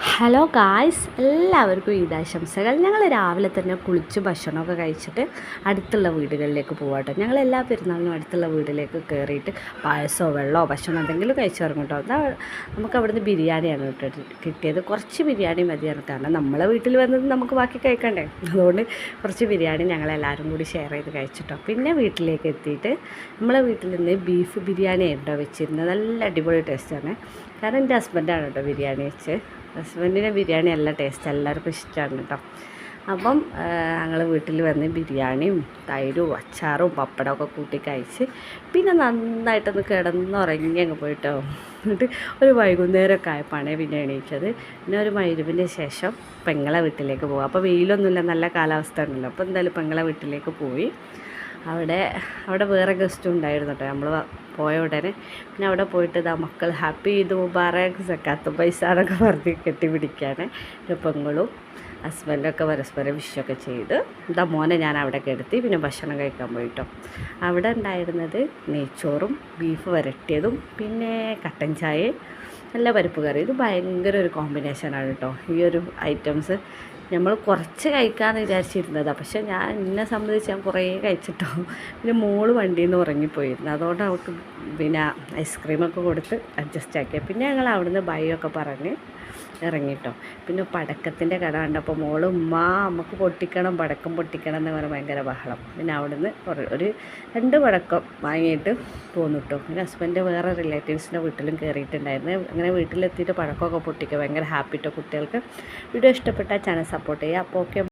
Hello guys, എല്ലാവർക്കും ഈദാശംസകൾ. ഞങ്ങൾ രാവിലെ തന്നെ കുളിച്ച് ഭക്ഷണമൊക്കെ കഴിച്ചിട്ട് അടുത്തുള്ള വീടുകളിലേക്ക് പോകാട്ടോ. ഞങ്ങൾ എല്ലാ പെരുന്നാളിനും അടുത്തുള്ള വീട്ടിലേക്ക് കയറിയിട്ട് പായസമോ വെള്ളമോ ഭക്ഷണം എന്തെങ്കിലും കഴിച്ചിറങ്ങും കേട്ടോ. അതാ നമുക്ക് അവിടുന്ന് ബിരിയാണിയാണ് കിട്ടിയത്. കുറച്ച് ബിരിയാണി മതിയാണ്, കാരണം നമ്മളെ വീട്ടിൽ വന്നത് നമുക്ക് ബാക്കി കഴിക്കണ്ടേ. അതുകൊണ്ട് കുറച്ച് ബിരിയാണി ഞങ്ങളെല്ലാവരും കൂടി ഷെയർ ചെയ്ത് കഴിച്ചിട്ടോ. പിന്നെ വീട്ടിലേക്ക് എത്തിയിട്ട് നമ്മളെ വീട്ടിൽ നിന്ന് ബീഫ് ബിരിയാണി ഉണ്ടോ വെച്ചിരുന്നത്. നല്ല അടിപൊളി ടേസ്റ്റാണ്. കാരണം എൻ്റെ ഹസ്ബൻഡാണ് കേട്ടോ ബിരിയാണി വെച്ച്. ഹസ്ബൻഡിന് ബിരിയാണി നല്ല ടേസ്റ്റ്, എല്ലാവർക്കും ഇഷ്ടമാണ് കേട്ടോ. അപ്പം ഞങ്ങൾ വീട്ടിൽ വന്ന് ബിരിയാണിയും തൈരും അച്ചാറും പപ്പടമൊക്കെ കൂട്ടി കഴിച്ച് പിന്നെ നന്നായിട്ടൊന്ന് കിടന്നുറങ്ങി അങ്ങ് പോയിട്ടോ. എന്നിട്ട് ഒരു വൈകുന്നേരമൊക്കെ ആയപ്പോഴാണ് പിന്നെ എണീറ്റത്. പിന്നെ ഒരു മഗ്‌രിബിന് ശേഷം പെങ്ങളെ വീട്ടിലേക്ക് പോകും. അപ്പോൾ വെയിലൊന്നുമില്ല, നല്ല കാലാവസ്ഥ ഉണ്ടല്ലോ. അപ്പോൾ എന്തായാലും പെങ്ങളെ വീട്ടിലേക്ക് പോയി. അവിടെ വേറെ ഗസ്റ്റും ഉണ്ടായിരുന്നു കേട്ടോ. നമ്മൾ പോയ ഉടനെ പിന്നെ അവിടെ പോയിട്ട് ഇതാ മക്കൾ ഹാപ്പി ഈദ് മുബാറക് സക്കാത്ത് പൈസ എന്നൊക്കെ പറഞ്ഞ് കെട്ടിപ്പിടിക്കുകയാണ്. പെങ്ങളും ഹസ്ബൻഡൊക്കെ പരസ്പരം വിഷൊക്കെ ചെയ്ത് ഇതാ മോനെ ഞാൻ അവിടെ കിടത്തി പിന്നെ ഭക്ഷണം കഴിക്കാൻ പോയിട്ടോ. അവിടെ ഉണ്ടായിരുന്നത് നെയ്ച്ചോറും ബീഫ് വരട്ടിയതും പിന്നെ കട്ടൻ ചായയും നല്ല പരിപ്പ് കറി. ഇത് ഭയങ്കര ഒരു കോമ്പിനേഷനാണ് കേട്ടോ. ഈ ഒരു ഐറ്റംസ് നമ്മൾ കുറച്ച് കഴിക്കാമെന്ന് വിചാരിച്ചിരുന്നതാണ്, പക്ഷേ എന്നെ സംബന്ധിച്ച് ഞാൻ കുറേ കഴിച്ചിട്ടോ. പിന്നെ മോള് വണ്ടിയിൽ നിന്ന് ഉറങ്ങിപ്പോയിരുന്നു, അതുകൊണ്ട് അവൾക്ക് പിന്നെ ഐസ്ക്രീമൊക്കെ കൊടുത്ത് അഡ്ജസ്റ്റ് ആക്കിയത്. പിന്നെ ഞങ്ങൾ അവിടുന്ന് ബൈയൊക്കെ പറഞ്ഞ് ഇറങ്ങിട്ടോ. പിന്നെ പടക്കത്തിൻ്റെ കട കണ്ടപ്പോൾ മോള് നമുക്ക് പടക്കം പൊട്ടിക്കണം എന്ന് പറഞ്ഞാൽ ഭയങ്കര ബഹളം. പിന്നെ അവിടുന്ന് ഒരു 2 പടക്കം വാങ്ങിയിട്ട് പോന്നു കേട്ടോ. പിന്നെ ഹസ്ബൻഡ് വേറെ റിലേറ്റീവ്സിൻ്റെ വീട്ടിലും കയറിയിട്ടുണ്ടായിരുന്നു. അങ്ങനെ വീട്ടിലെത്തിയിട്ട് പടക്കമൊക്കെ പൊട്ടിക്കുക ഭയങ്കര ഹാപ്പി കേട്ടോ കുട്ടികൾക്ക്. വീഡിയോ ഇഷ്ടപ്പെട്ടാൽ ചാനൽ സപ്പോർട്ട് ചെയ്യുക. അപ്പോൾ ഓക്കെ.